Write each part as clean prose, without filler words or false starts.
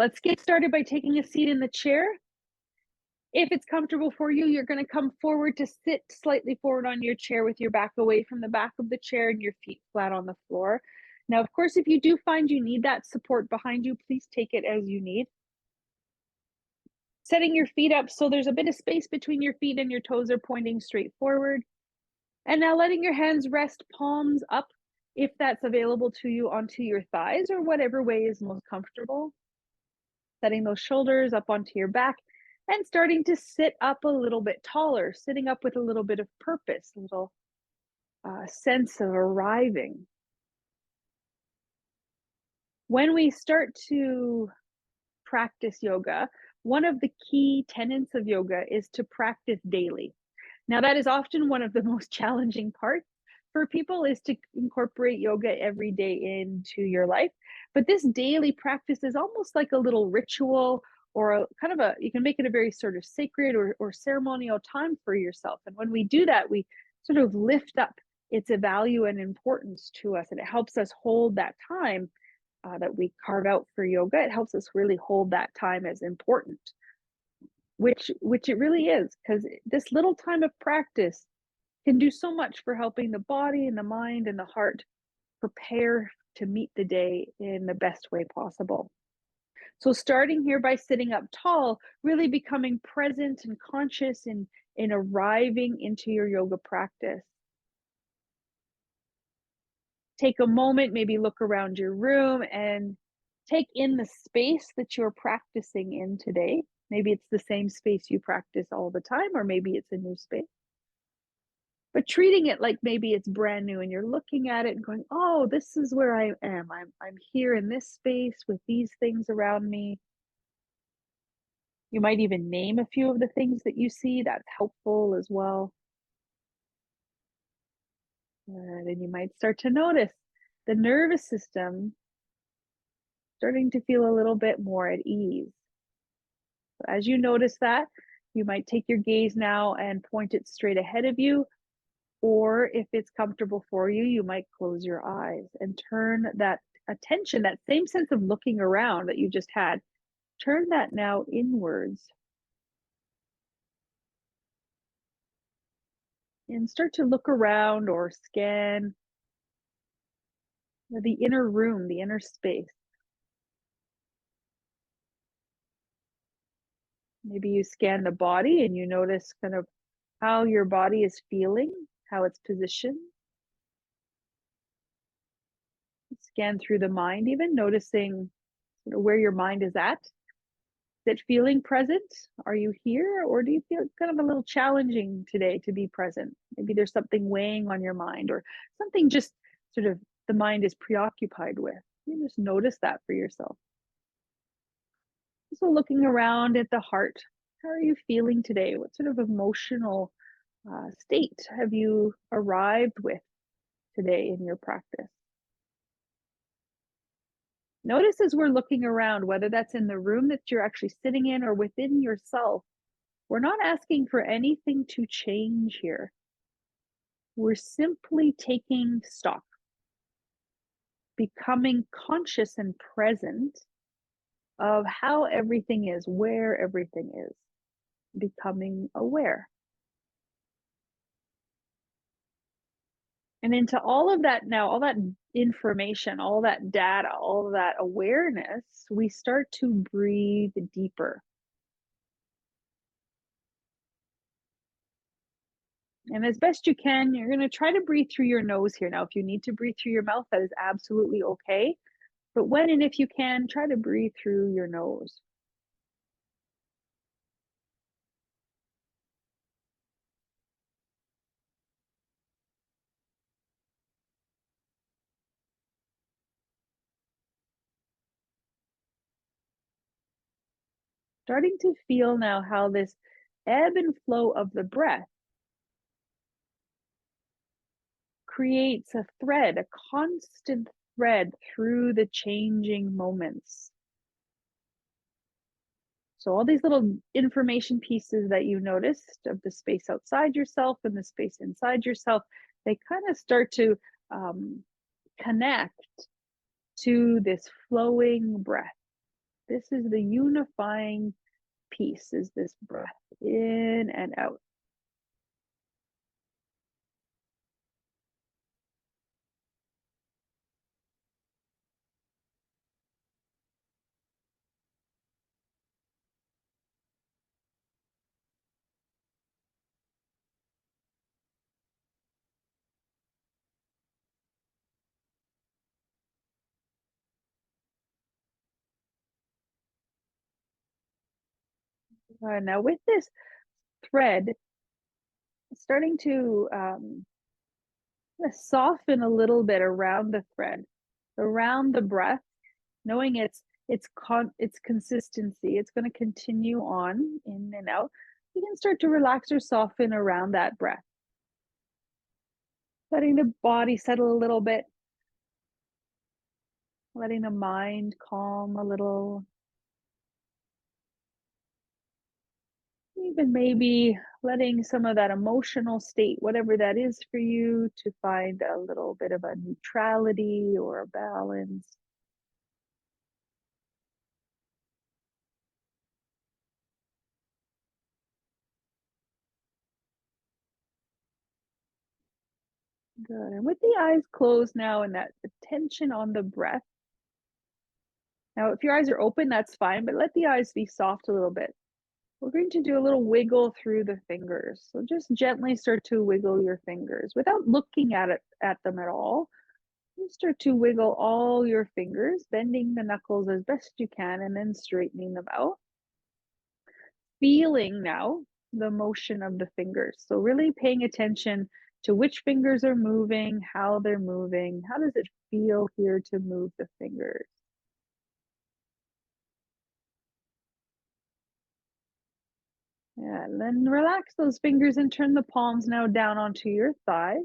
let's get started by taking a seat in the chair. If it's comfortable for you, you're going to come forward to sit slightly forward on your chair with your back away from the back of the chair and your feet flat on the floor. Now, of course, if you do find you need that support behind you, please take it as you need. Setting your feet up so there's a bit of space between your feet and your toes are pointing straight forward. And now letting your hands rest palms up, if that's available to you, onto your thighs or whatever way is most comfortable. Setting those shoulders up onto your back and starting to sit up a little bit taller, sitting up with a little bit of purpose, a little sense of arriving. When we start to practice yoga, one of the key tenets of yoga is to practice daily. Now, that is often one of the most challenging parts for people, is to incorporate yoga every day into your life. But this daily practice is almost like a little ritual, or a kind of you can make it a very sort of sacred or ceremonial time for yourself. And when we do that, we sort of lift up its value and importance to us. And it helps us hold that time that we carve out for yoga. It helps us really hold that time as important, which it really is, because this little time of practice can do so much for helping the body and the mind and the heart prepare to meet the day in the best way possible. So starting here by sitting up tall, really becoming present and conscious in arriving into your yoga practice. Take a moment, maybe look around your room and take in the space that you're practicing in today. Maybe it's the same space you practice all the time, or maybe it's a new space. But treating it like maybe it's brand new and you're looking at it and going, oh, this is where I am. I'm here in this space with these things around me. You might even name a few of the things that you see. That's helpful as well. And then you might start to notice the nervous system starting to feel a little bit more at ease. So as you notice that, you might take your gaze now and point it straight ahead of you. Or if it's comfortable for you, you might close your eyes and turn that attention, that same sense of looking around that you just had, turn that now inwards. And start to look around or scan the inner room, the inner space. Maybe you scan the body and you notice kind of how your body is feeling, how it's positioned. Scan through the mind, even noticing sort of where your mind is at. Is it feeling present? Are you here? Or do you feel kind of a little challenging today to be present? Maybe there's something weighing on your mind, or something just sort of the mind is preoccupied with. You just notice that for yourself. So looking around at the heart, how are you feeling today? What sort of emotional state have you arrived with today in your practice? Notice as we're looking around, whether that's in the room that you're actually sitting in or within yourself, we're not asking for anything to change here. We're simply taking stock, becoming conscious and present of how everything is, where everything is, becoming aware. And into all of that now, all that information, all that data, all of that awareness, we start to breathe deeper. And as best you can, you're going to try to breathe through your nose here. Now, if you need to breathe through your mouth, that is absolutely okay. But when and if you can, try to breathe through your nose. Starting to feel now how this ebb and flow of the breath creates a thread, a constant thread through the changing moments. So all these little information pieces that you noticed of the space outside yourself and the space inside yourself, they kind of start to connect to this flowing breath This is the unifying piece, is this breath in and out. Now with this thread, starting to soften a little bit around the thread, around the breath, knowing its consistency. It's going to continue on in and out. You can start to relax or soften around that breath, letting the body settle a little bit, letting the mind calm a little. Even maybe letting some of that emotional state, whatever that is for you, to find a little bit of a neutrality or a balance. Good. And with the eyes closed now and that attention on the breath. Now, if your eyes are open, that's fine, but let the eyes be soft a little bit. We're going to do a little wiggle through the fingers. So just gently start to wiggle your fingers without looking at them at all. You start to wiggle all your fingers, bending the knuckles as best you can and then straightening them out. Feeling now the motion of the fingers. So really paying attention to which fingers are moving, how they're moving. How does it feel here to move the fingers? Yeah, and then relax those fingers and turn the palms now down onto your thighs,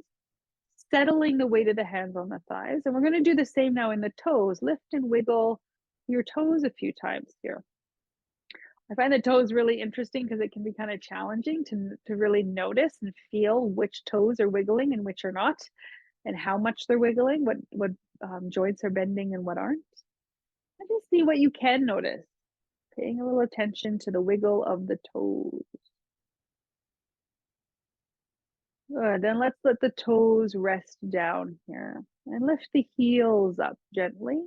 settling the weight of the hands on the thighs. And we're going to do the same now in the toes. Lift and wiggle your toes a few times here. I find the toes really interesting because it can be kind of challenging to really notice and feel which toes are wiggling and which are not, and how much they're wiggling, what joints are bending and what aren't. And just see what you can notice, paying a little attention to the wiggle of the toes. Good. Then let's let the toes rest down here and lift the heels up gently.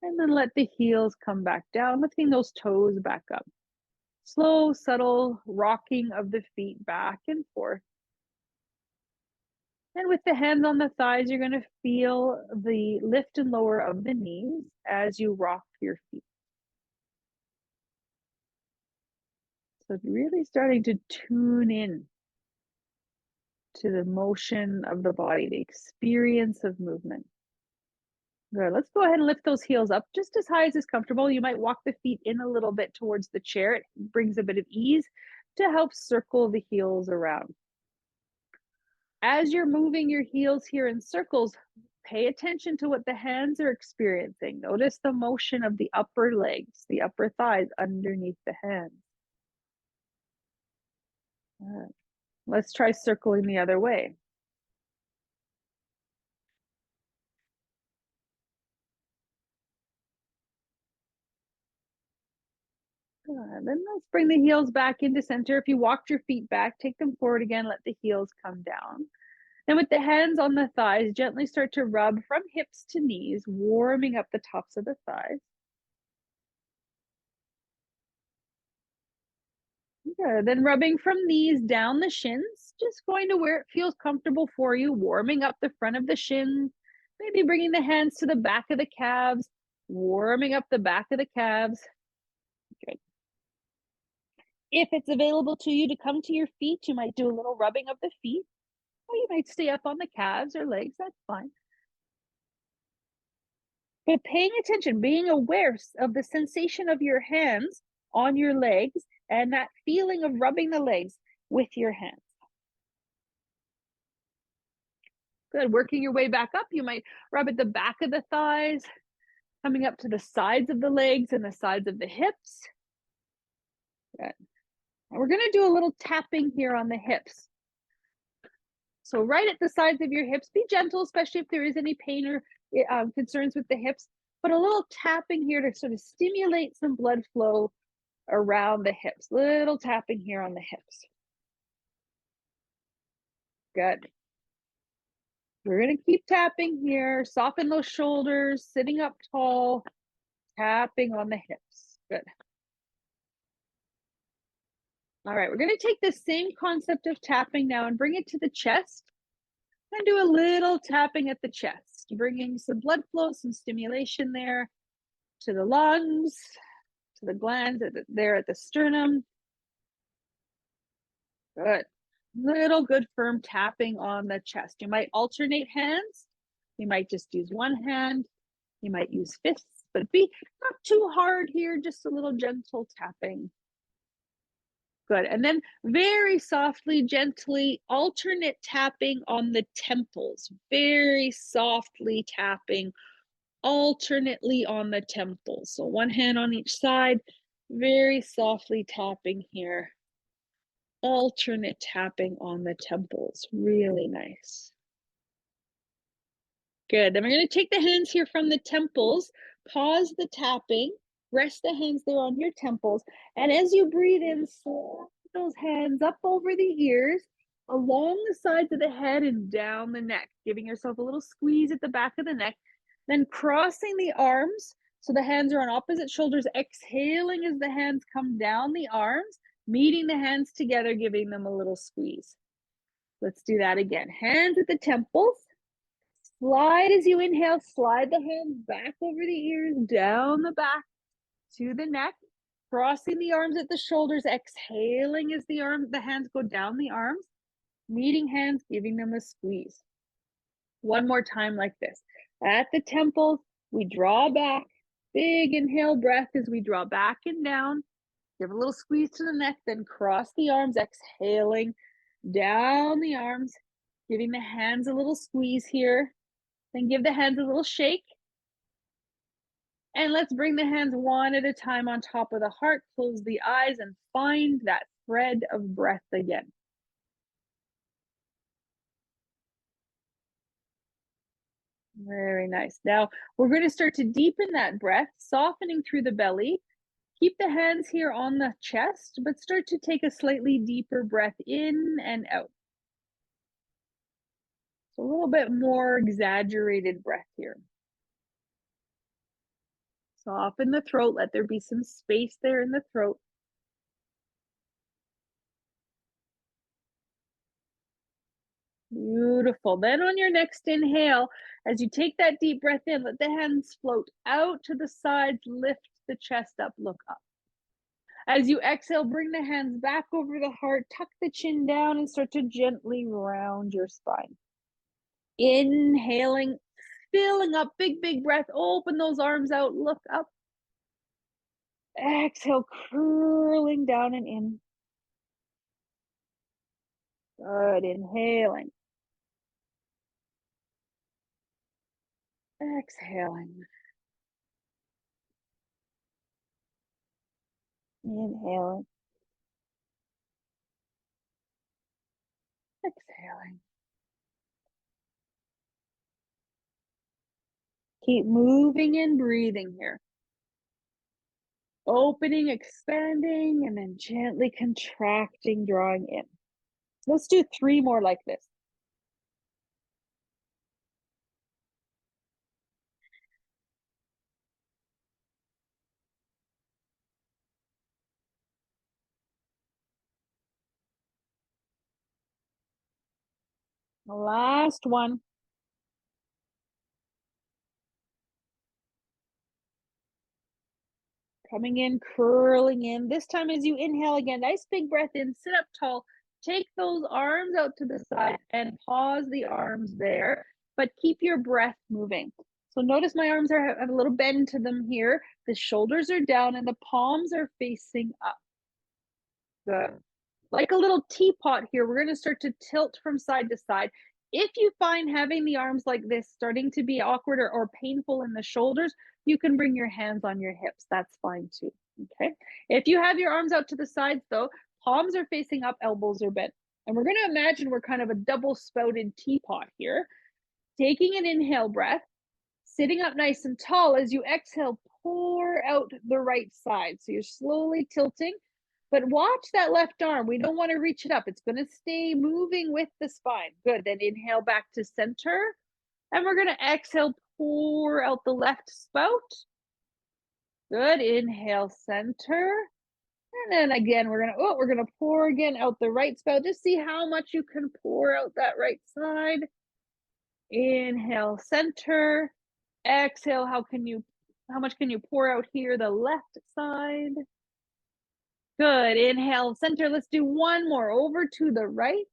And then let the heels come back down, lifting those toes back up. Slow, subtle rocking of the feet back and forth. And with the hands on the thighs, you're going to feel the lift and lower of the knees as you rock your feet. So really starting to tune in to the motion of the body, the experience of movement. Good. Let's go ahead and lift those heels up just as high as is comfortable. You might walk the feet in a little bit towards the chair. It brings a bit of ease to help circle the heels around. As you're moving your heels here in circles, pay attention to what the hands are experiencing. Notice the motion of the upper legs, the upper thighs underneath the hands. Let's try circling the other way. Then let's bring the heels back into center. If you walked your feet back, take them forward again, let the heels come down. And with the hands on the thighs, gently start to rub from hips to knees, warming up the tops of the thighs. Good. Then rubbing from knees down the shins, just going to where it feels comfortable for you, warming up the front of the shins, maybe bringing the hands to the back of the calves, warming up the back of the calves. Good. If it's available to you to come to your feet, you might do a little rubbing of the feet, or you might stay up on the calves or legs, that's fine. But paying attention, being aware of the sensation of your hands on your legs and that feeling of rubbing the legs with your hands. Good. Working your way back up, you might rub at the back of the thighs, coming up to the sides of the legs and the sides of the hips. Good. And we're going to do a little tapping here on the hips. So right at the sides of your hips, be gentle, especially if there is any pain or concerns with the hips, but a little tapping here to sort of stimulate some blood flow around the hips. Little tapping here on the hips. Good. We're going to keep tapping here. Soften those shoulders, sitting up tall, tapping on the hips. Good. All right, we're going to take the same concept of tapping now and bring it to the chest and do a little tapping at the chest, bringing some blood flow, some stimulation there to the lungs, to the glands there at the sternum. Good. Little good firm tapping on the chest. You might alternate hands. You might just use one hand. You might use fists, but be not too hard here, just a little gentle tapping. Good. And then very softly, gently, alternate tapping on the temples. Very softly tapping alternately on the temples. So one hand on each side, very softly tapping here. Alternate tapping on the temples. Really nice. Good. Then we're going to take the hands here from the temples, pause the tapping, rest the hands there on your temples, and as you breathe in, slide those hands up over the ears, along the sides of the head and down the neck, giving yourself a little squeeze at the back of the neck, then crossing the arms so the hands are on opposite shoulders, exhaling as the hands come down the arms, meeting the hands together, giving them a little squeeze. Let's do that again. Hands at the temples. Slide as you inhale, slide the hands back over the ears, down the back to the neck, crossing the arms at the shoulders, exhaling as the hands go down the arms, meeting hands, giving them a squeeze. One more time like this. At the temples, we draw back, big inhale breath as we draw back and down, give a little squeeze to the neck, then cross the arms, exhaling down the arms, giving the hands a little squeeze here. Then give the hands a little shake. And let's bring the hands one at a time on top of the heart, close the eyes, and find that thread of breath again. Very nice. Now we're going to start to deepen that breath, softening through the belly. Keep the hands here on the chest, but start to take a slightly deeper breath in and out. So a little bit more exaggerated breath here. Soften the throat, let there be some space there in the throat. Beautiful. Then on your next inhale, as you take that deep breath in, let the hands float out to the sides, lift the chest up, look up. As you exhale, bring the hands back over the heart, tuck the chin down, and start to gently round your spine. Inhaling, filling up, big, big breath, open those arms out, look up. Exhale, curling down and in. Good, inhaling. Exhaling. Inhaling. Exhaling. Keep moving and breathing here. Opening, expanding, and then gently contracting, drawing in. Let's do 3 more like this. Last one. Coming in, curling in. This time as you inhale again, nice big breath in, sit up tall. Take those arms out to the side and pause the arms there, but keep your breath moving. So notice my arms have a little bend to them here. The shoulders are down and the palms are facing up. Good. Like a little teapot here, we're going to start to tilt from side to side. If you find having the arms like this starting to be awkward or painful in the shoulders, you can bring your hands on your hips. That's fine too. Okay. If you have your arms out to the sides though, palms are facing up, elbows are bent. And we're going to imagine we're kind of a double spouted teapot here. Taking an inhale breath, Sitting up nice and tall. As you exhale, pour out the right side. So you're slowly tilting, but watch that left arm. We don't want to reach it up. It's going to stay moving with the spine. Good. Then inhale back to center. And we're going to exhale, pour out the left spout. Good. Inhale, center. And then again, we're gonna pour again out the right spout. Just see how much you can pour out that right side. Inhale, center. Exhale, how much can you pour out here, the left side? Good. Inhale, center. Let's do one more. Over to the right.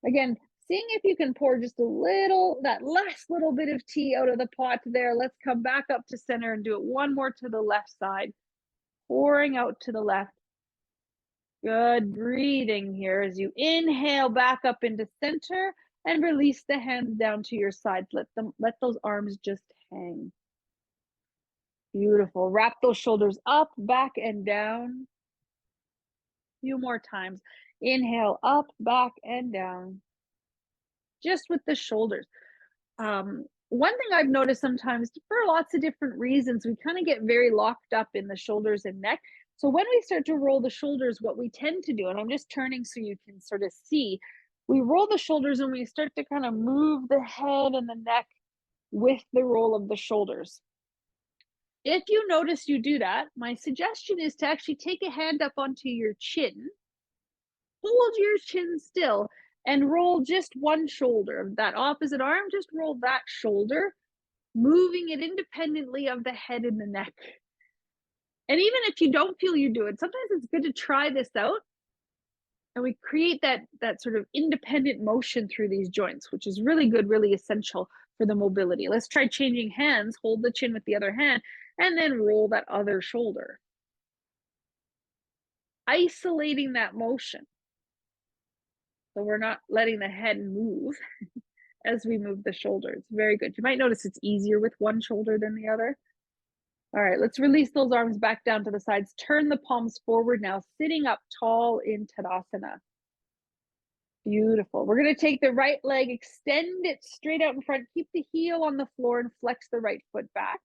Again, seeing if you can pour just that last little bit of tea out of the pot there. Let's come back up to center and do it one more to the left side. Pouring out to the left. Good. Breathing here as you inhale back up into center and release the hands down to your sides. Let those arms just hang. Beautiful. Wrap those shoulders up, back, and down. Few more times. Inhale up, back, and down. Just with the shoulders. One thing I've noticed sometimes, for lots of different reasons, we kind of get very locked up in the shoulders and neck. So when we start to roll the shoulders, what we tend to do, and I'm just turning so you can sort of see, we roll the shoulders and we start to kind of move the head and the neck with the roll of the shoulders. If you notice you do that, my suggestion is to actually take a hand up onto your chin, hold your chin still, and roll just one shoulder. That opposite arm, just roll that shoulder, moving it independently of the head and the neck. And even if you don't feel you do it, sometimes it's good to try this out. And we create that sort of independent motion through these joints, which is really good, really essential for the mobility. Let's try changing hands. Hold the chin with the other hand, and then roll that other shoulder. Isolating that motion. So we're not letting the head move as we move the shoulders. Very good. You might notice it's easier with one shoulder than the other. All right, let's release those arms back down to the sides. Turn the palms forward now, sitting up tall in Tadasana. Beautiful. We're going to take the right leg, extend it straight out in front, keep the heel on the floor, and flex the right foot back.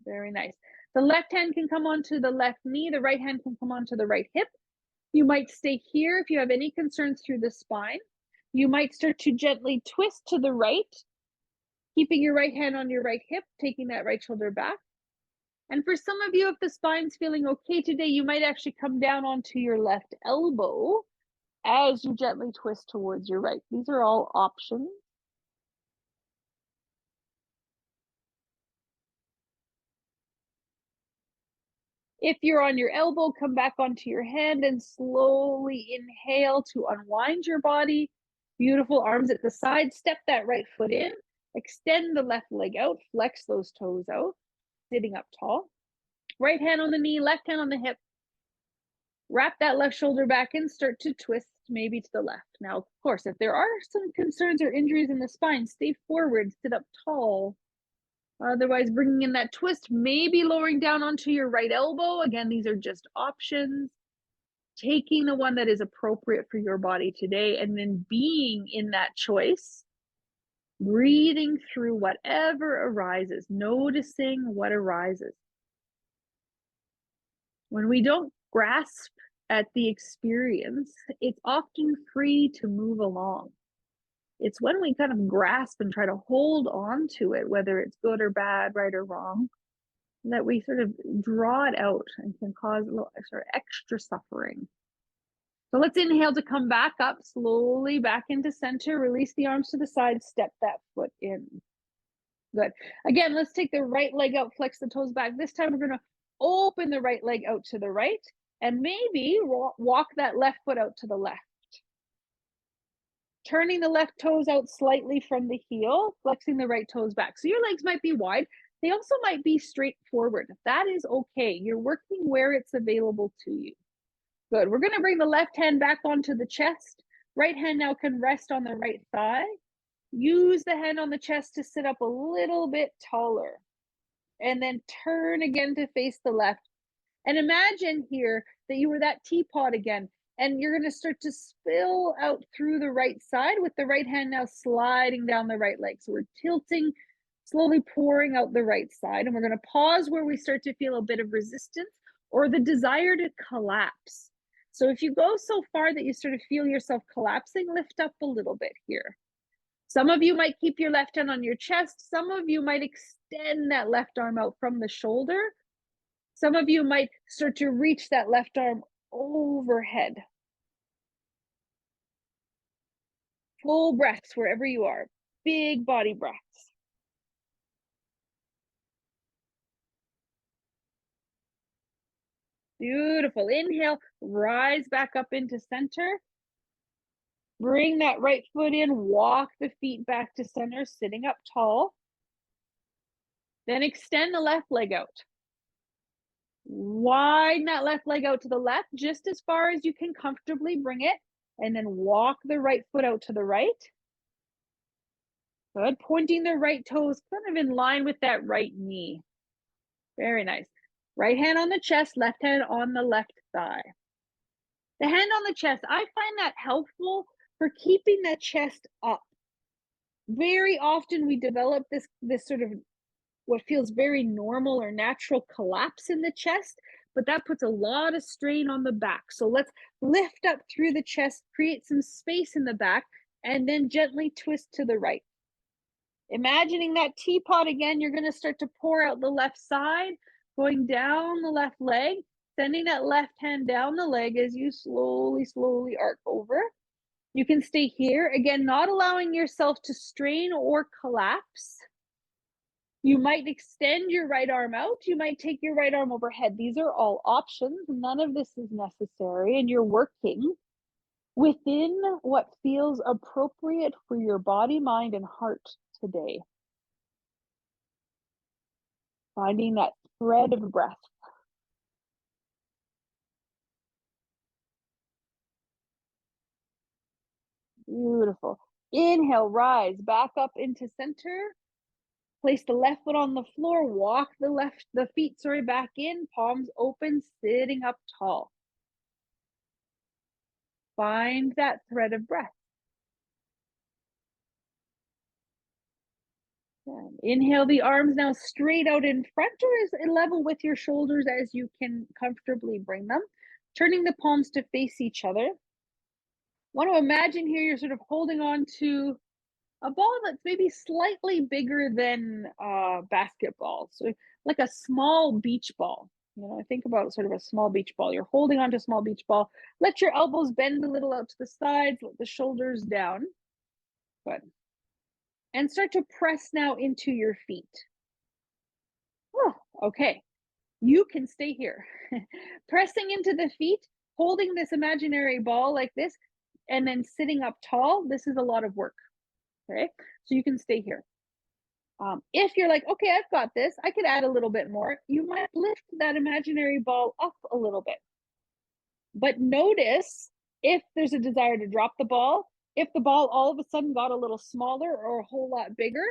Very nice. The left hand can come onto the left knee. The right hand can come onto the right hip. You might stay here if you have any concerns through the spine. You might start to gently twist to the right, keeping your right hand on your right hip, taking that right shoulder back. And for some of you, if the spine's feeling okay today, you might actually come down onto your left elbow as you gently twist towards your right. These are all options. If you're on your elbow, come back onto your hand and slowly inhale to unwind your body. Beautiful. Arms at the side. Step that right foot in. Extend the left leg out. Flex those toes out. Sitting up tall. Right hand on the knee, left hand on the hip. Wrap that left shoulder back and start to twist maybe to the left. Now, of course, if there are some concerns or injuries in the spine, stay forward, sit up tall. Otherwise, bringing in that twist, maybe lowering down onto your right elbow. Again, these are just options. Taking the one that is appropriate for your body today, and then being in that choice, breathing through whatever arises, noticing what arises. When we don't grasp at the experience, it's often free to move along. It's when we kind of grasp and try to hold on to it, whether it's good or bad, right or wrong, that we sort of draw it out and can cause a little sort of extra suffering. So let's inhale to come back up, slowly back into center, release the arms to the side, step that foot in. Good. Again, let's take the right leg out, flex the toes back. This time we're going to open the right leg out to the right and maybe walk that left foot out to the left. Turning the left toes out slightly from the heel, flexing the right toes back. So your legs might be wide. They also might be straight forward. That is okay. You're working where it's available to you. Good. We're going to bring the left hand back onto the chest. Right hand now can rest on the right thigh. Use the hand on the chest to sit up a little bit taller. And then turn again to face the left. And imagine here that you were that teapot again. And you're going to start to spill out through the right side with the right hand now sliding down the right leg. So we're tilting slowly pouring out the right side. And we're going to pause where we start to feel a bit of resistance or the desire to collapse. So if you go so far that you sort of feel yourself collapsing, lift up a little bit here. Some of you might keep your left hand on your chest. Some of you might extend that left arm out from the shoulder. Some of you might start to reach that left arm overhead. Full breaths wherever you are. Big body breaths. Beautiful. Inhale, rise back up into center. Bring that right foot in, walk the feet back to center, sitting up tall. Then extend the left leg out. Widen that left leg out to the left, just as far as you can comfortably bring it. And then walk the right foot out to the right. Good. Pointing the right toes kind of in line with that right knee. Very nice. Right hand on the chest, left hand on the left thigh. The hand on the chest, I find that helpful for keeping that chest up. Very often we develop this sort of what feels very normal or natural collapse in the chest, but that puts a lot of strain on the back. So let's lift up through the chest, create some space in the back, and then gently twist to the right. Imagining that teapot again, you're going to start to pour out the left side, going down the left leg, sending that left hand down the leg as you slowly arc over. You can stay here, again, not allowing yourself to strain or collapse. You might extend your right arm out. You might take your right arm overhead. These are all options. None of this is necessary, and you're working within what feels appropriate for your body, mind, and heart today. Finding that thread of breath. Beautiful. Inhale, rise back up into center. Place the left foot on the floor, walk the feet back in, palms open, sitting up tall. Find that thread of breath. Inhale the arms now straight out in front or as level with your shoulders as you can comfortably bring them. Turning the palms to face each other. Want to imagine here you're sort of holding on to a ball that's maybe slightly bigger than a basketball. So like a small beach ball. You know, I think about sort of a small beach ball. You're holding on to a small beach ball. Let your elbows bend a little out to the sides. Let the shoulders down. Good. And start to press now into your feet. Oh, okay. You can stay here. Pressing into the feet, holding this imaginary ball like this, and then sitting up tall. This is a lot of work. Okay, so you can stay here. If you're like, okay, I've got this, I could add a little bit more, you might lift that imaginary ball up a little bit. But notice if there's a desire to drop the ball, if the ball all of a sudden got a little smaller or a whole lot bigger,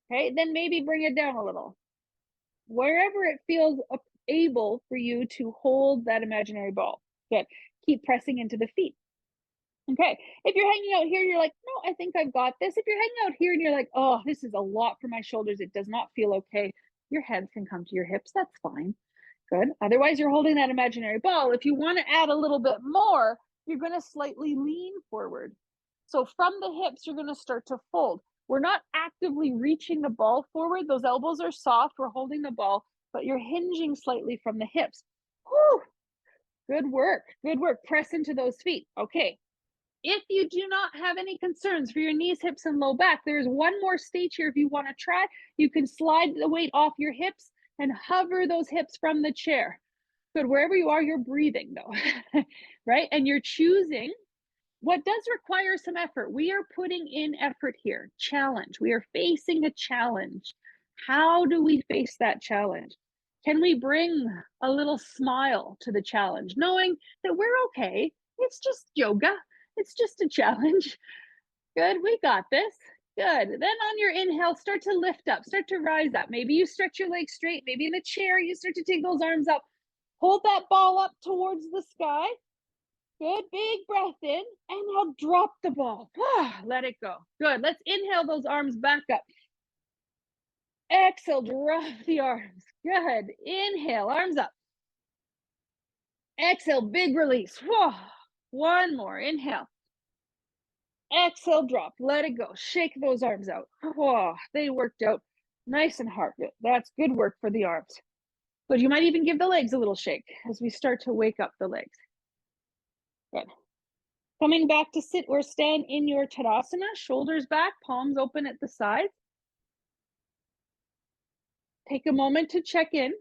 okay, then maybe bring it down a little. Wherever it feels able for you to hold that imaginary ball. Good. Keep pressing into the feet. Okay, if you're hanging out here, you're like, no, I think I've got this. If you're hanging out here and you're like, oh, this is a lot for my shoulders, it does not feel okay, your hands can come to your hips, that's fine. Good. Otherwise, you're holding that imaginary ball. If you want to add a little bit more, you're going to slightly lean forward. So from the hips, you're going to start to fold. We're not actively reaching the ball forward. Those elbows are soft. We're holding the ball, but you're hinging slightly from the hips. Whew. Good work. Good work. Press into those feet. Okay. If you do not have any concerns for your knees, hips, and low back, there's one more stage here if you want to try. You can slide the weight off your hips and hover those hips from the chair. Good. Wherever you are, you're breathing though, right? And you're choosing what does require some effort. We are putting in effort here. Challenge. We are facing a challenge. How do we face that challenge? Can we bring a little smile to the challenge, knowing that we're okay? It's just yoga. It's just a challenge. Good, we got this. Good. Then on your inhale, start to lift up, start to rise up. Maybe you stretch your legs straight. Maybe in a chair, you start to take those arms up. Hold that ball up towards the sky. Good, big breath in, and now drop the ball. Let it go. Good, let's inhale those arms back up. Exhale, drop the arms. Good. Inhale, arms up. Exhale, big release. Whoa. One more. Inhale. Exhale, drop. Let it go. Shake those arms out. Whoa. They worked out nice and hard. That's good work for the arms. But you might even give the legs a little shake as we start to wake up the legs. Good. Coming back to sit or stand in your Tadasana, shoulders back, palms open at the sides. Take a moment to check in.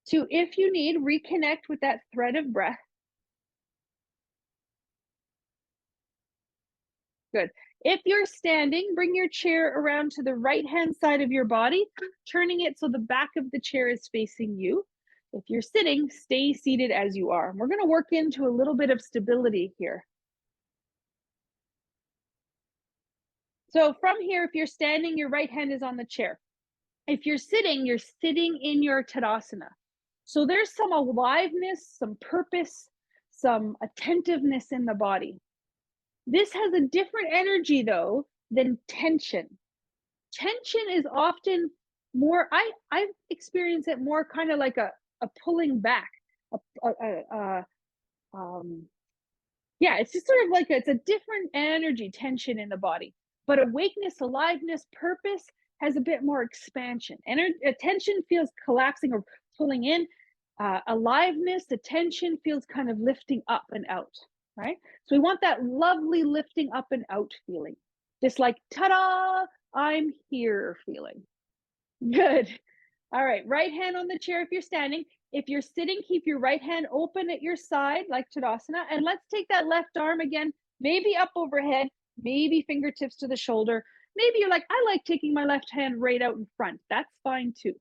To, if you need, reconnect with that thread of breath. Good. If you're standing, bring your chair around to the right-hand side of your body, turning it so the back of the chair is facing you. If you're sitting, stay seated as you are. We're going to work into a little bit of stability here. So from here, if you're standing, your right hand is on the chair. If you're sitting in your Tadasana. So there's some aliveness, some purpose, some attentiveness in the body. This has a different energy though than tension. Tension is often more, I've experienced it more kind of like a pulling back, yeah, it's just sort of like it's a different energy, tension in the body. But awakeness, aliveness, purpose has a bit more expansion. Attention feels collapsing or pulling in. Aliveness, attention feels kind of lifting up and out, right? So we want that lovely lifting up and out feeling. Just like, ta-da, I'm here feeling. Good. All right, right hand on the chair if you're standing. If you're sitting, keep your right hand open at your side like Tadasana. And let's take that left arm again, maybe up overhead, maybe fingertips to the shoulder. Maybe you're like, I like taking my left hand right out in front. That's fine too.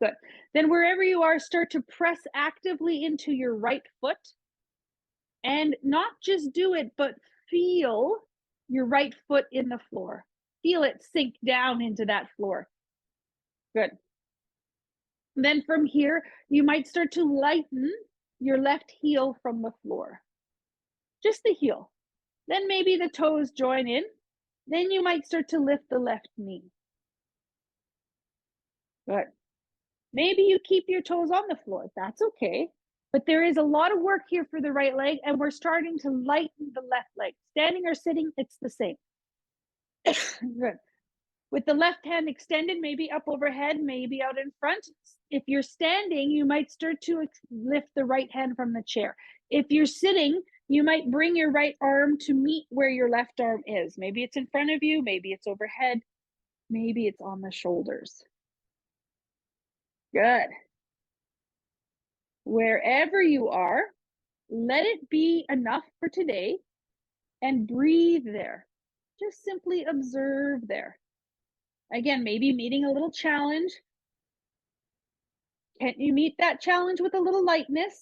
Good. Then wherever you are, start to press actively into your right foot. And not just do it, but feel your right foot in the floor. Feel it sink down into that floor. Good. Then from here, you might start to lighten your left heel from the floor. Just the heel. Then maybe the toes join in. Then you might start to lift the left knee. Good. Maybe you keep your toes on the floor. That's okay. But there is a lot of work here for the right leg, and we're starting to lighten the left leg. Standing or sitting, it's the same. Good. With the left hand extended, maybe up overhead, maybe out in front. If you're standing, you might start to lift the right hand from the chair. If you're sitting, you might bring your right arm to meet where your left arm is. Maybe it's in front of you, maybe it's overhead, maybe it's on the shoulders. Good. Wherever you are, let it be enough for today and breathe there. Just simply observe there. Again, maybe meeting a little challenge. Can't you meet that challenge with a little lightness?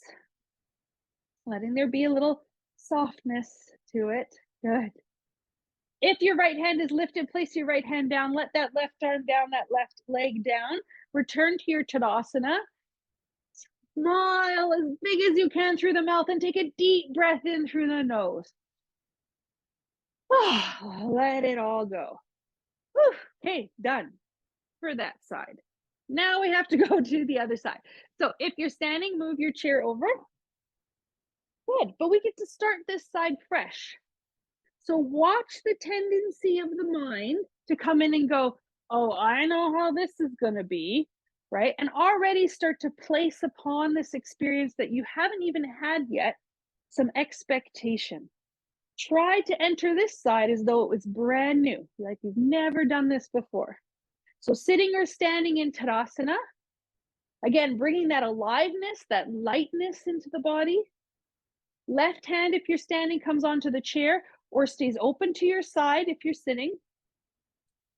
Letting there be a little softness to it. Good. If your right hand is lifted, place your right hand down. Let that left arm down, that left leg down. Return to your Tadasana. Smile as big as you can through the mouth and take a deep breath in through the nose. Let it all go. Okay, done for that side. Now we have to go to the other side. So if you're standing, move your chair over. Good, but we get to start this side fresh. So watch the tendency of the mind to come in and go, oh, I know how this is going to be, right? And already start to place upon this experience that you haven't even had yet some expectation. Try to enter this side as though it was brand new, like you've never done this before. So sitting or standing in Tadasana, again, bringing that aliveness, that lightness into the body. Left hand, if you're standing, comes onto the chair or stays open to your side if you're sitting.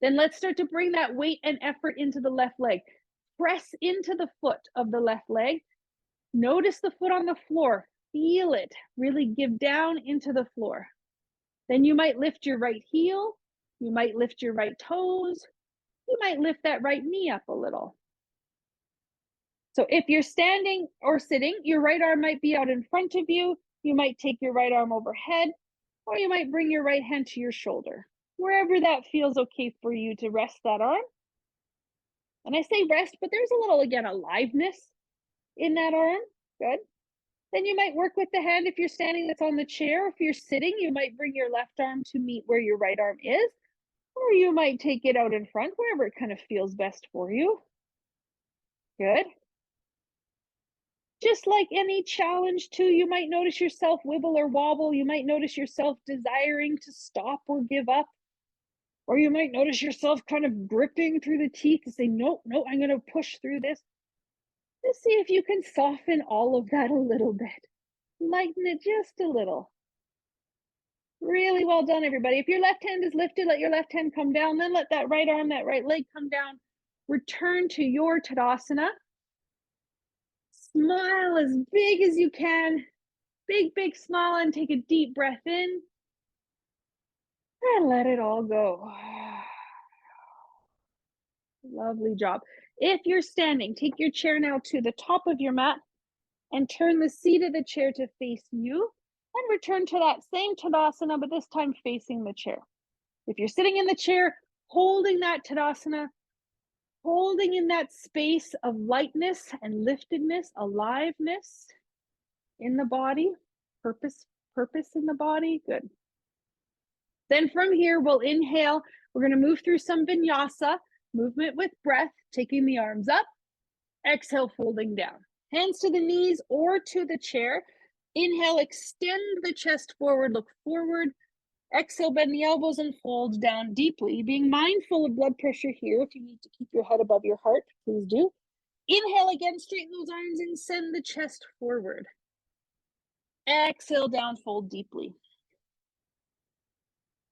Then let's start to bring that weight and effort into the left leg. Press into the foot of the left leg. Notice the foot on the floor. Feel it. Really give down into the floor. Then you might lift your right heel. You might lift your right toes. You might lift that right knee up a little. So if you're standing or sitting, your right arm might be out in front of you. You might take your right arm overhead, or you might bring your right hand to your shoulder. Wherever that feels okay for you to rest that arm. And I say rest, but there's a little, again, aliveness in that arm. Good. Then you might work with the hand if you're standing that's on the chair. If you're sitting, you might bring your left arm to meet where your right arm is, or you might take it out in front, wherever it kind of feels best for you. Good. Just like any challenge too, you might notice yourself wibble or wobble. You might notice yourself desiring to stop or give up. Or you might notice yourself kind of gripping through the teeth to say, no, no, I'm going to push through this. Just see if you can soften all of that a little bit. Lighten it just a little. Really well done, everybody. If your left hand is lifted, let your left hand come down. Then let that right arm, that right leg come down. Return to your Tadasana. Smile as big as you can. Big, big smile, and take a deep breath in. And let it all go. Lovely job. If you're standing, take your chair now to the top of your mat and turn the seat of the chair to face you, and return to that same Tadasana, but this time facing the chair. If you're sitting in the chair, holding that Tadasana, holding in that space of lightness and liftedness, aliveness in the body, purpose in the body. Good. Then from here, we'll inhale. We're going to move through some vinyasa, movement with breath, taking the arms up. Exhale, folding down. Hands to the knees or to the chair. Inhale, extend the chest forward, look forward. Exhale, bend the elbows and fold down deeply. Being mindful of blood pressure here. If you need to keep your head above your heart, please do. Inhale again, straighten those arms and send the chest forward. Exhale, down, fold deeply.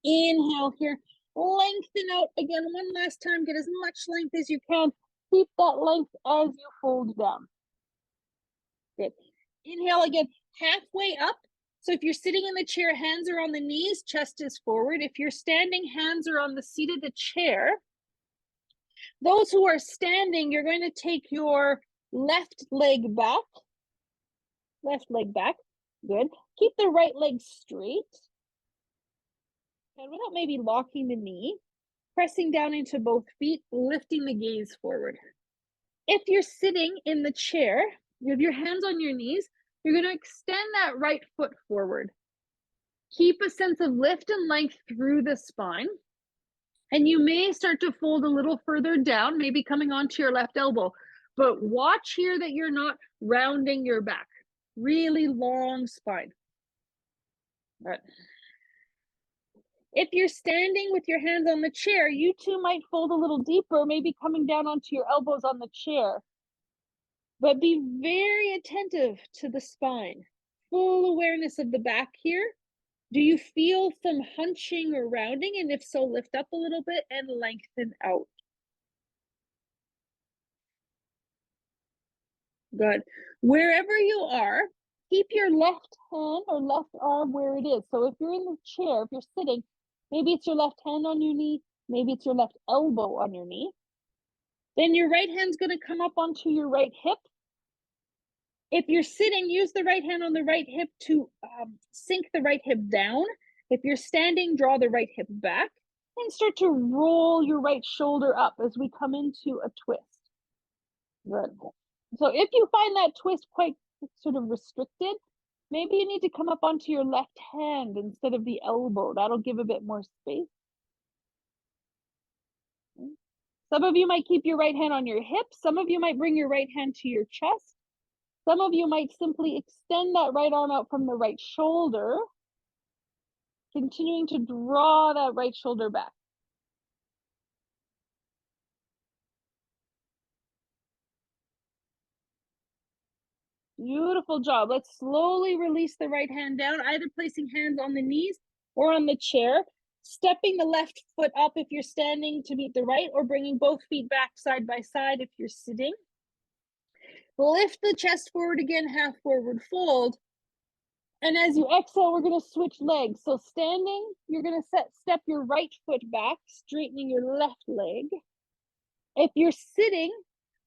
Inhale here, lengthen out again one last time. Get as much length as you can. Keep that length as you fold down. Good. Inhale again, halfway up. So if you're sitting in the chair, hands are on the knees, chest is forward. If you're standing, hands are on the seat of the chair. Those who are standing, you're going to take your left leg back. Left leg back. Good. Keep the right leg straight. And without maybe locking the knee, pressing down into both feet, lifting the gaze forward. If you're sitting in the chair, you have your hands on your knees, you're going to extend that right foot forward. Keep a sense of lift and length through the spine. And you may start to fold a little further down, maybe coming onto your left elbow. But watch here that you're not rounding your back. Really long spine. All right. If you're standing with your hands on the chair, you too might fold a little deeper, maybe coming down onto your elbows on the chair. But be very attentive to the spine. Full awareness of the back here. Do you feel some hunching or rounding? And if so, lift up a little bit and lengthen out. Good. Wherever you are, keep your left hand or left arm where it is. So if you're in the chair, if you're sitting, maybe it's your left hand on your knee, maybe it's your left elbow on your knee. Then your right hand's going to come up onto your right hip. If you're sitting, use the right hand on the right hip to sink the right hip down. If you're standing, draw the right hip back and start to roll your right shoulder up as we come into a twist. Good. So if you find that twist quite sort of restricted, maybe you need to come up onto your left hand instead of the elbow. That'll give a bit more space. Some of you might keep your right hand on your hip. Some of you might bring your right hand to your chest. Some of you might simply extend that right arm out from the right shoulder, continuing to draw that right shoulder back. Beautiful job. Let's slowly release the right hand down, either placing hands on the knees or on the chair, stepping the left foot up if you're standing to meet the right, or bringing both feet back side by side if you're sitting. Lift the chest forward again, half forward fold. And as you exhale, we're going to switch legs. So standing, you're going to step your right foot back, straightening your left leg. If you're sitting,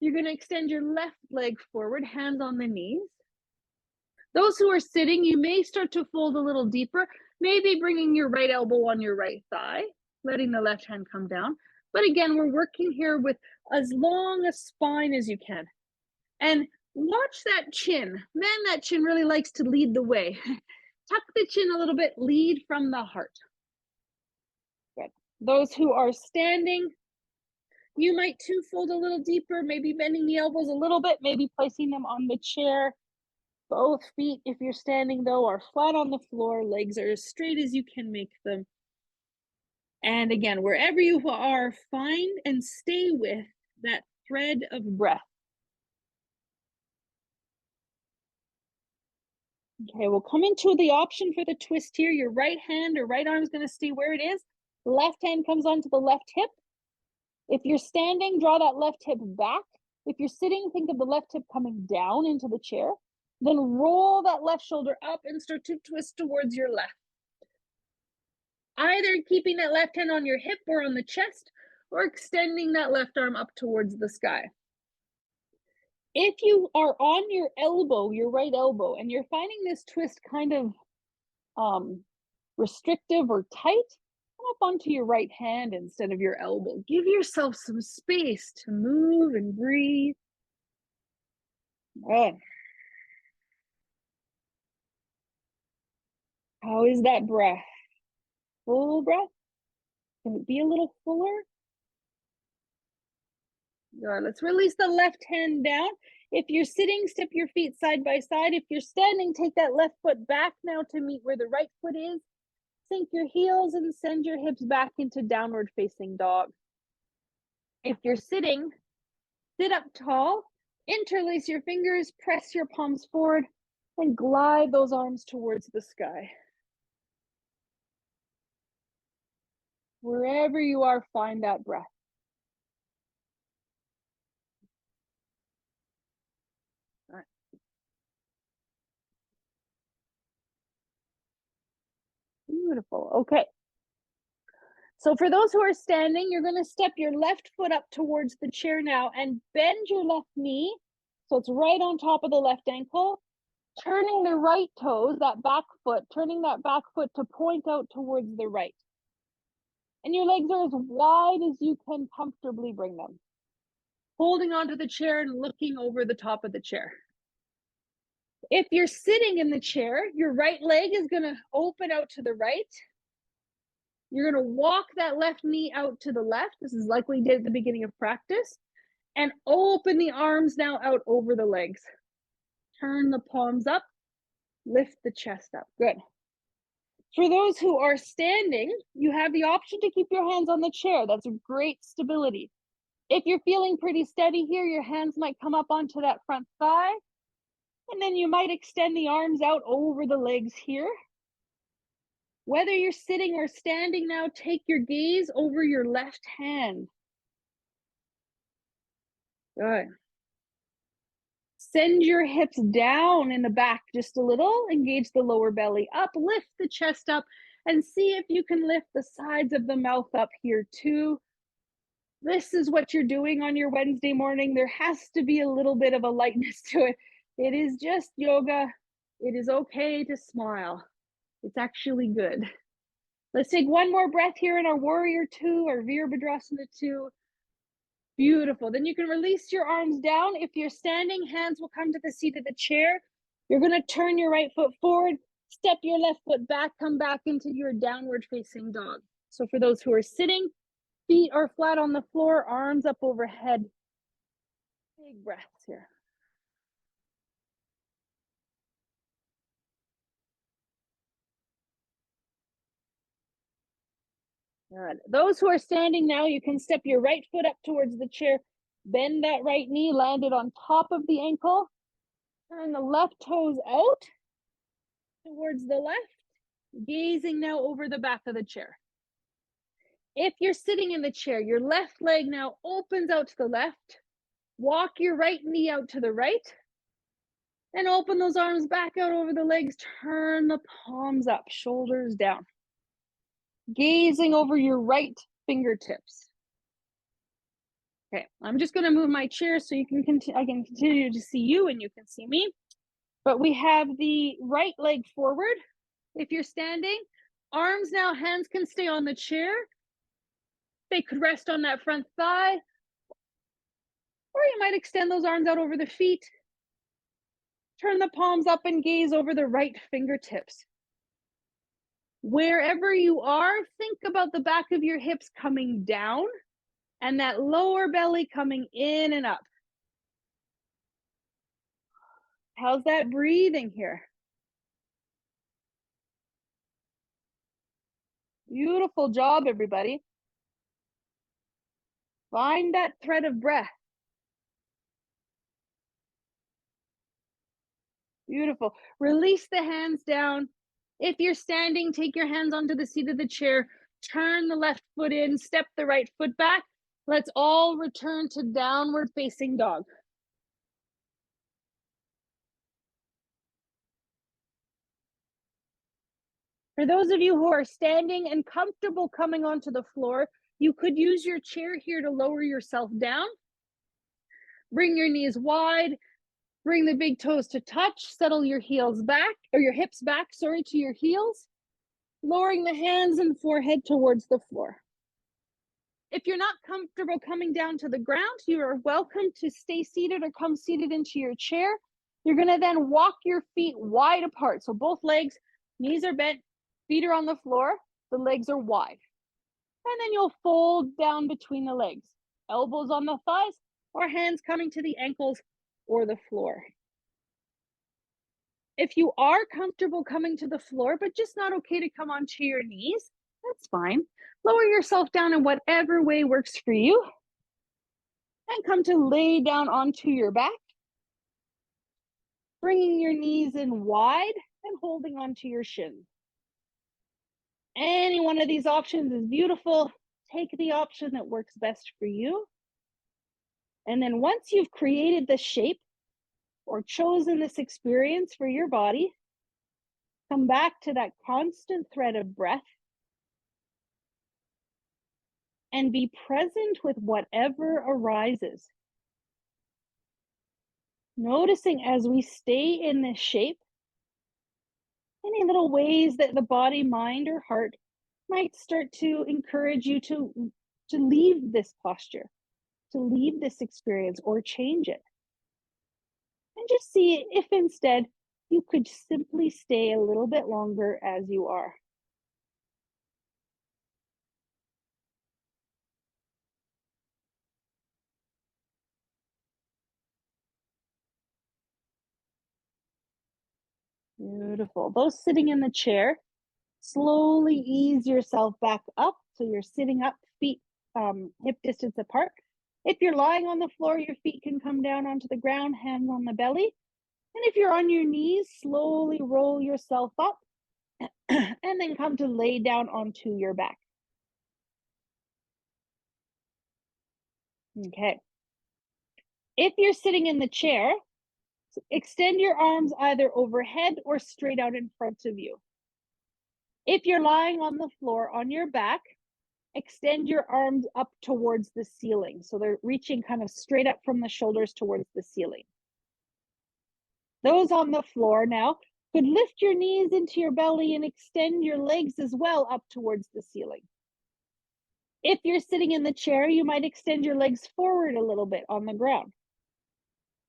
you're going to extend your left leg forward, hands on the knees. Those who are sitting, you may start to fold a little deeper, maybe bringing your right elbow on your right thigh, letting the left hand come down. But again, we're working here with as long a spine as you can. And watch that chin. Man, that chin really likes to lead the way. Tuck the chin a little bit, lead from the heart. Good. Those who are standing, you might too fold a little deeper, maybe bending the elbows a little bit, maybe placing them on the chair. Both feet, if you're standing though, are flat on the floor. Legs are as straight as you can make them. And again, wherever you are, find and stay with that thread of breath. Okay, we'll come into the option for the twist here. Your right hand or right arm is going to stay where it is. Left hand comes onto the left hip. If you're standing, draw that left hip back. If you're sitting, think of the left hip coming down into the chair. Then roll that left shoulder up and start to twist towards your left. Either keeping that left hand on your hip or on the chest, or extending that left arm up towards the sky. If you are on your elbow, your right elbow, and you're finding this twist kind of restrictive or tight, come up onto your right hand instead of your elbow. Give yourself some space to move and breathe. Good. How is that breath? Full breath? Can it be a little fuller? Good. Let's release the left hand down. If you're sitting, step your feet side by side. If you're standing, take that left foot back now to meet where the right foot is. Sink your heels and send your hips back into downward facing dog. If you're sitting, sit up tall, interlace your fingers, press your palms forward, and glide those arms towards the sky. Wherever you are, find that breath. All right. Beautiful. Okay. So for those who are standing, you're going to step your left foot up towards the chair now and bend your left knee. So it's right on top of the left ankle. Turning the right toes, that back foot, turning that back foot to point out towards the right. And your legs are as wide as you can comfortably bring them. Holding onto the chair and looking over the top of the chair. If you're sitting in the chair, your right leg is going to open out to the right. You're going to walk that left knee out to the left. This is like we did at the beginning of practice. And open the arms now out over the legs. Turn the palms up. Lift the chest up. Good. For those who are standing, you have the option to keep your hands on the chair. That's a great stability. If you're feeling pretty steady here, your hands might come up onto that front thigh. And then you might extend the arms out over the legs here. Whether you're sitting or standing now, take your gaze over your left hand. Good. Send your hips down in the back just a little. Engage the lower belly up. Lift the chest up and see if you can lift the sides of the mouth up here too. This is what you're doing on your Wednesday morning. There has to be a little bit of a lightness to it. It is just yoga. It is okay to smile. It's actually good. Let's take one more breath here in our Warrior Two or Virabhadrasana 2. Beautiful. Then you can release your arms down. If you're standing, hands will come to the seat of the chair. You're going to turn your right foot forward, step your left foot back, come back into your downward facing dog. So for those who are sitting, feet are flat on the floor, arms up overhead. Big breaths here. Good. Those who are standing now, you can step your right foot up towards the chair, bend that right knee, land it on top of the ankle, turn the left toes out towards the left, gazing now over the back of the chair. If you're sitting in the chair, your left leg now opens out to the left, walk your right knee out to the right, and open those arms back out over the legs, turn the palms up, shoulders down. Gazing over your right fingertips. Okay, I'm just going to move my chair so you can I can continue to see you and you can see me. But we have the right leg forward. If you're standing, arms now, hands can stay on the chair. They could rest on that front thigh, or you might extend those arms out over the feet. Turn the palms up and gaze over the right fingertips. Wherever you are, think about the back of your hips coming down and that lower belly coming in and up. How's that breathing here? Beautiful job, everybody. Find that thread of breath. Beautiful. Release the hands down. If you're standing, take your hands onto the seat of the chair. Turn the left foot in, step the right foot back. Let's all return to downward facing dog. For those of you who are standing and comfortable coming onto the floor, you could use your chair here to lower yourself down. Bring your knees wide. Bring the big toes to touch. Settle your heels back, or your hips back, sorry, to your heels. Lowering the hands and forehead towards the floor. If you're not comfortable coming down to the ground, you are welcome to stay seated or come seated into your chair. You're going to then walk your feet wide apart. So both legs, knees are bent, feet are on the floor, the legs are wide. And then you'll fold down between the legs, elbows on the thighs or hands coming to the ankles or the floor. If you are comfortable coming to the floor, but just not okay to come onto your knees, that's fine. Lower yourself down in whatever way works for you. And come to lay down onto your back. Bringing your knees in wide and holding onto your shins. Any one of these options is beautiful. Take the option that works best for you. And then once you've created the shape or chosen this experience for your body, come back to that constant thread of breath and be present with whatever arises. Noticing as we stay in this shape, any little ways that the body, mind, or heart might start to encourage you to leave this posture, to leave this experience or change it. And just see if instead you could simply stay a little bit longer as you are. Beautiful. Those sitting in the chair, slowly ease yourself back up. So you're sitting up, feet hip distance apart. If you're lying on the floor, your feet can come down onto the ground, hands on the belly. And if you're on your knees, slowly roll yourself up and then come to lay down onto your back. Okay. If you're sitting in the chair, extend your arms either overhead or straight out in front of you. If you're lying on the floor on your back, extend your arms up towards the ceiling. So they're reaching kind of straight up from the shoulders towards the ceiling. Those on the floor now could lift your knees into your belly and extend your legs as well up towards the ceiling. If you're sitting in the chair, you might extend your legs forward a little bit on the ground.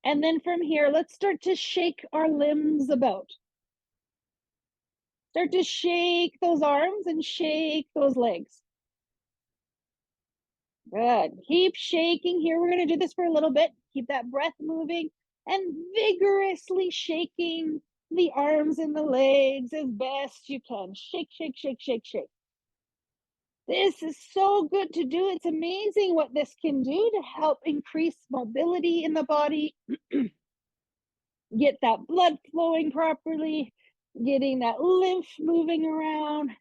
And then from here, let's start to shake our limbs about. Start to shake those arms and shake those legs. Good. Keep shaking here. We're going to do this for a little bit. Keep that breath moving and vigorously shaking the arms and the legs as best you can. Shake, shake, shake, shake, shake. This is so good to do. It's amazing what this can do to help increase mobility in the body, get that blood flowing properly, getting that lymph moving around.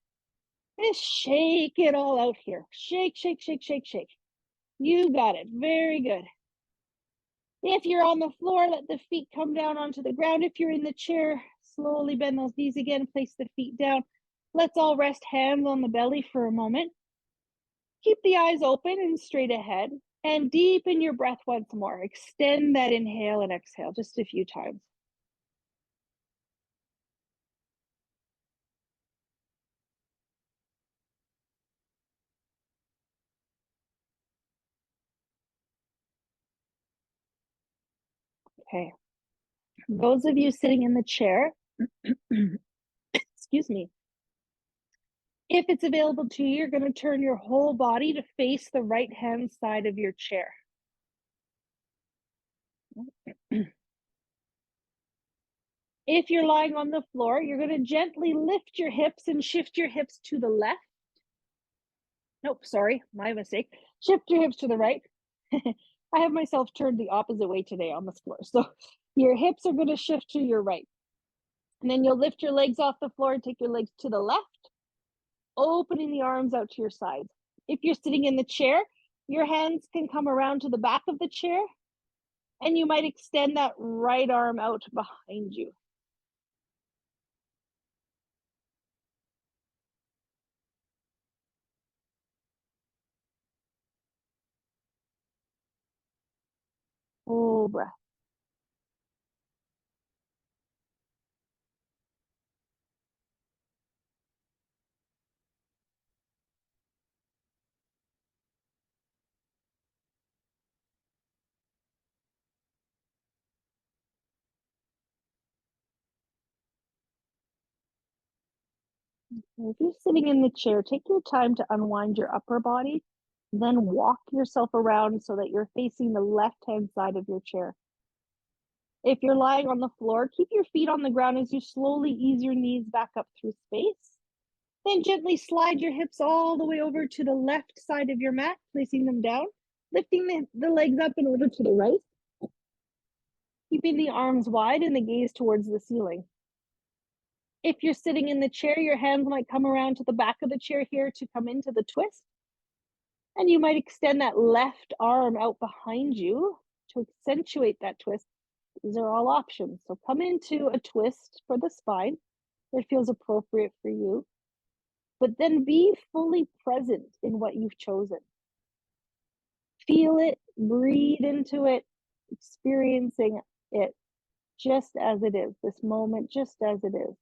Just shake it all out here. Shake, shake, shake, shake, shake. You got it. Very good. If you're on the floor, let the feet come down onto the ground. If you're in the chair, slowly bend those knees again. Place the feet down. Let's all rest hands on the belly for a moment. Keep the eyes open and straight ahead. And deepen your breath once more. Extend that inhale and exhale just a few times. Okay. Those of you sitting in the chair, excuse me, if it's available to you, you're going to turn your whole body to face the right-hand side of your chair. If you're lying on the floor, you're going to gently lift your hips and shift your hips to the left. Nope, sorry, my mistake. Shift your hips to the right. I have myself turned the opposite way today on this floor. So your hips are going to shift to your right. And then you'll lift your legs off the floor and take your legs to the left, opening the arms out to your sides. If you're sitting in the chair, your hands can come around to the back of the chair, and you might extend that right arm out behind you. Full breath. If you're sitting in the chair, take your time to unwind your upper body, then walk yourself around so that you're facing the left-hand side of your chair. If you're lying on the floor, keep your feet on the ground as you slowly ease your knees back up through space. Then gently slide your hips all the way over to the left side of your mat, placing them down, lifting the legs up and over to the right, keeping the arms wide and the gaze towards the ceiling. If you're sitting in the chair, your hands might come around to the back of the chair here to come into the twist. And you might extend that left arm out behind you to accentuate that twist. These are all options. So come into a twist for the spine that feels appropriate for you, but then be fully present in what you've chosen. Feel it, breathe into it, experiencing it just as it is, this moment just as it is.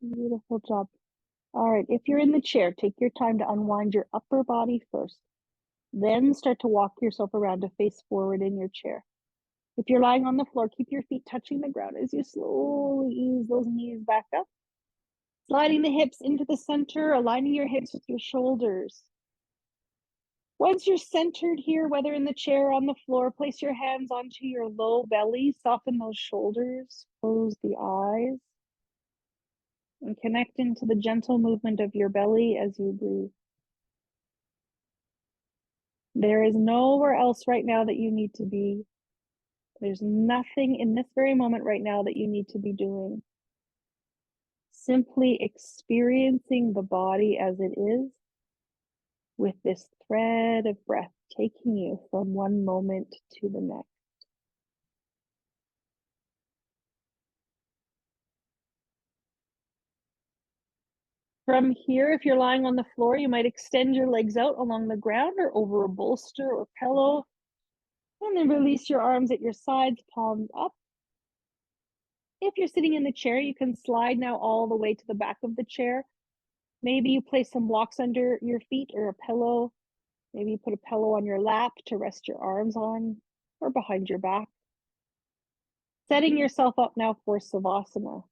Beautiful job. All right, if you're in the chair, take your time to unwind your upper body first. Then start to walk yourself around to face forward in your chair. If you're lying on the floor, keep your feet touching the ground as you slowly ease those knees back up. Sliding the hips into the center, aligning your hips with your shoulders. Once you're centered here, whether in the chair or on the floor, place your hands onto your low belly, soften those shoulders, close the eyes, and connect into the gentle movement of your belly as you breathe. There is nowhere else right now that you need to be. There's nothing in this very moment right now that you need to be doing. Simply experiencing the body as it is, with this thread of breath taking you from one moment to the next. From here, if you're lying on the floor, you might extend your legs out along the ground or over a bolster or pillow, and then release your arms at your sides, palms up. If you're sitting in the chair, you can slide now all the way to the back of the chair. Maybe you place some blocks under your feet or a pillow. Maybe you put a pillow on your lap to rest your arms on or behind your back. Setting yourself up now for Savasana,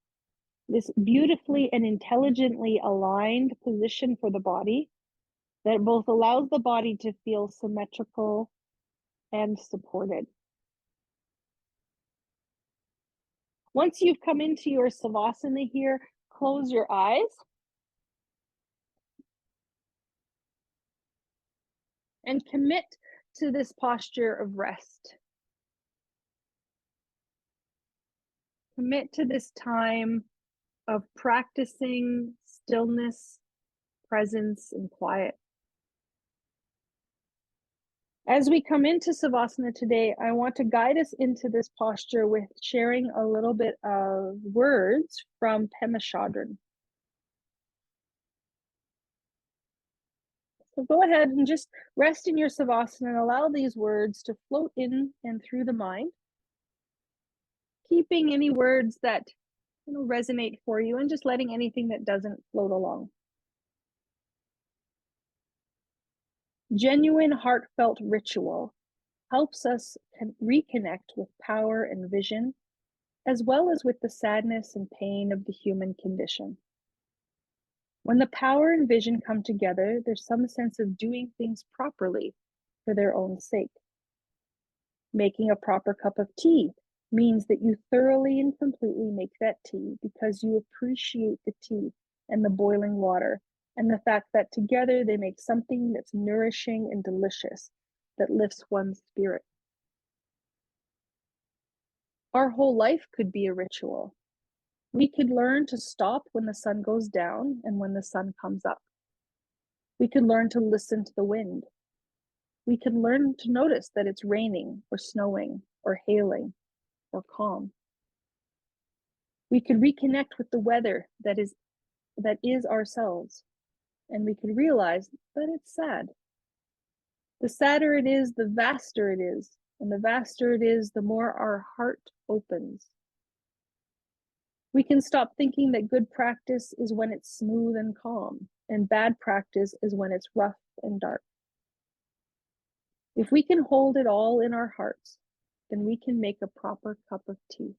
this beautifully and intelligently aligned position for the body that both allows the body to feel symmetrical and supported. Once you've come into your Savasana here, close your eyes and commit to this posture of rest. Commit to this time of practicing stillness, presence, and quiet. As we come into Savasana today, I want to guide us into this posture with sharing a little bit of words from Pema Chodron. So go ahead and just rest in your Savasana and allow these words to float in and through the mind, keeping any words that resonate for you and just letting anything that doesn't float along. Genuine heartfelt ritual helps us reconnect with power and vision, as well as with the sadness and pain of the human condition. When the power and vision come together, there's some sense of doing things properly for their own sake. Making a proper cup of tea means that you thoroughly and completely make that tea because you appreciate the tea and the boiling water and the fact that together they make something that's nourishing and delicious that lifts one's spirit. Our whole life could be a ritual. We could learn to stop when the sun goes down and when the sun comes up. We could learn to listen to the wind. We could learn to notice that it's raining or snowing or hailing or calm. We could reconnect with the weather that is ourselves, and we could realize that it's sad. The sadder it is, the vaster it is, and the vaster it is, the more our heart opens. We can stop thinking that good practice is when it's smooth and calm, and bad practice is when it's rough and dark. If we can hold it all in our hearts, then we can make a proper cup of tea.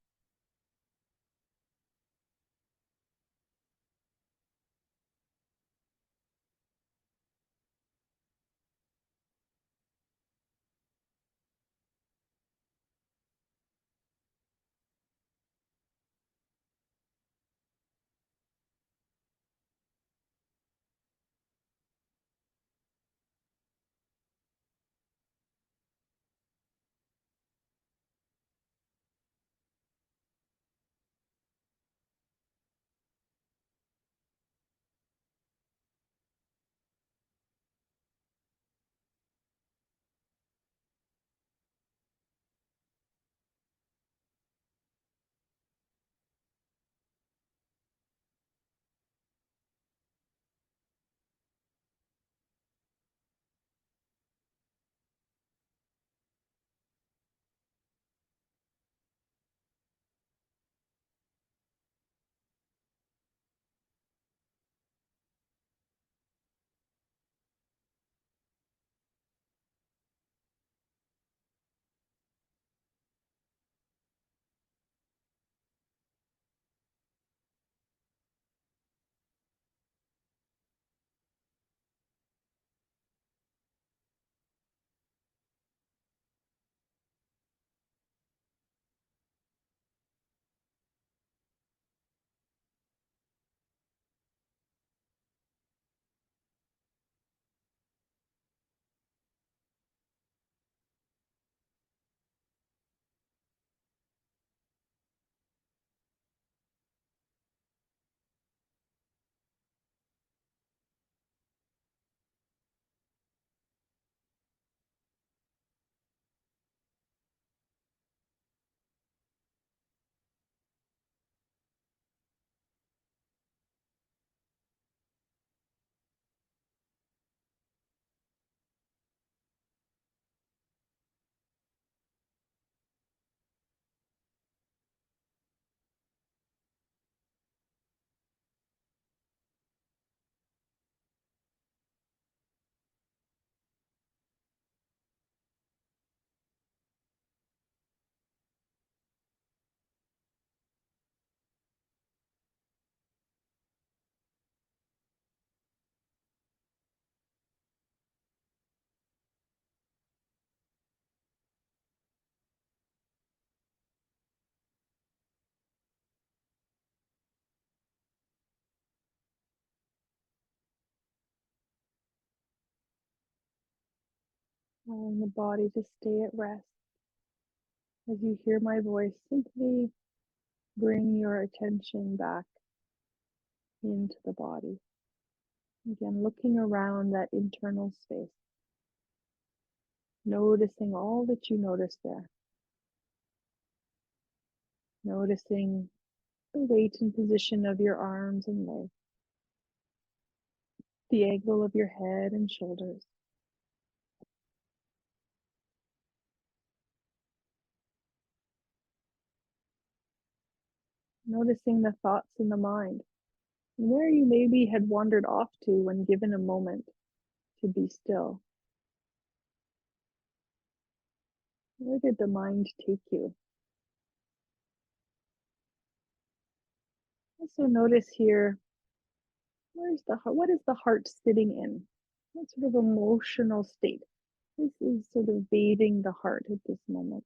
Allowing the body to stay at rest. As you hear my voice, simply bring your attention back into the body. Again, looking around that internal space. Noticing all that you notice there. Noticing the weight and position of your arms and legs, the angle of your head and shoulders. Noticing the thoughts in the mind, and where you maybe had wandered off to when given a moment to be still. Where did the mind take you? Also notice here, where's the heart? What is the heart sitting in? What sort of emotional state? This is sort of bathing the heart at this moment.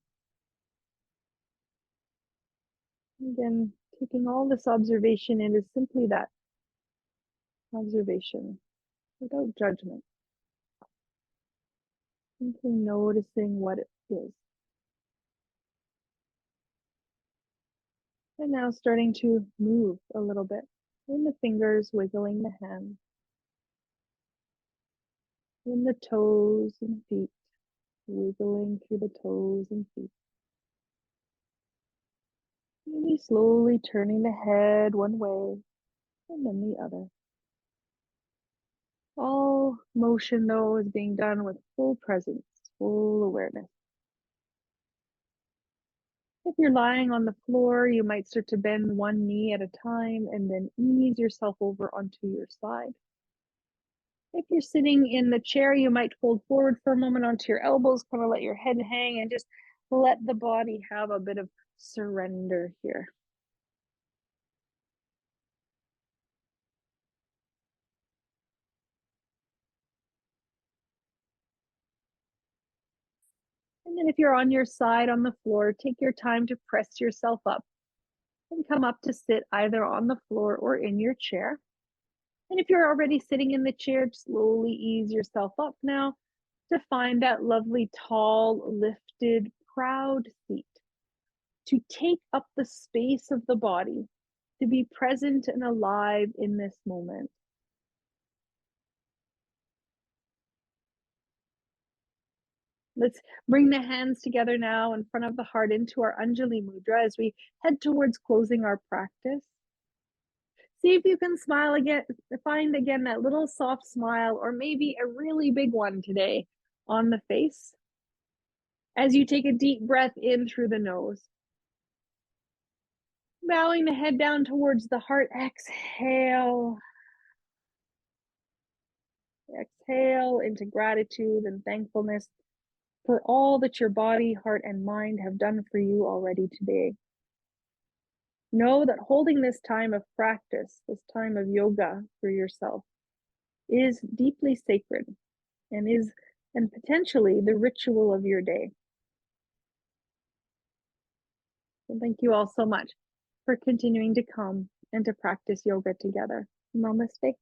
Again, taking all this observation in is simply that observation without judgment, simply noticing what it is. And now starting to move a little bit in the fingers, wiggling the hands, in the toes and feet, wiggling through the toes and feet. Maybe slowly turning the head one way and then the other. All motion, though, is being done with full presence, full awareness. If you're lying on the floor, you might start to bend one knee at a time and then ease yourself over onto your side. If you're sitting in the chair, you might fold forward for a moment onto your elbows, kind of let your head hang and just let the body have a bit of surrender here. And then if you're on your side on the floor, take your time to press yourself up and come up to sit either on the floor or in your chair. And if you're already sitting in the chair, slowly ease yourself up now to find that lovely, tall, lifted, proud seat. To take up the space of the body, to be present and alive in this moment. Let's bring the hands together now in front of the heart into our Anjali Mudra as we head towards closing our practice. See if you can smile again, find again that little soft smile or maybe a really big one today on the face. As you take a deep breath in through the nose. Bowing the head down towards the heart, exhale. Exhale into gratitude and thankfulness for all that your body, heart, and mind have done for you already today. Know that holding this time of practice, this time of yoga for yourself, is deeply sacred and potentially the ritual of your day. So thank you all so much for continuing to come and to practice yoga together. Namaste.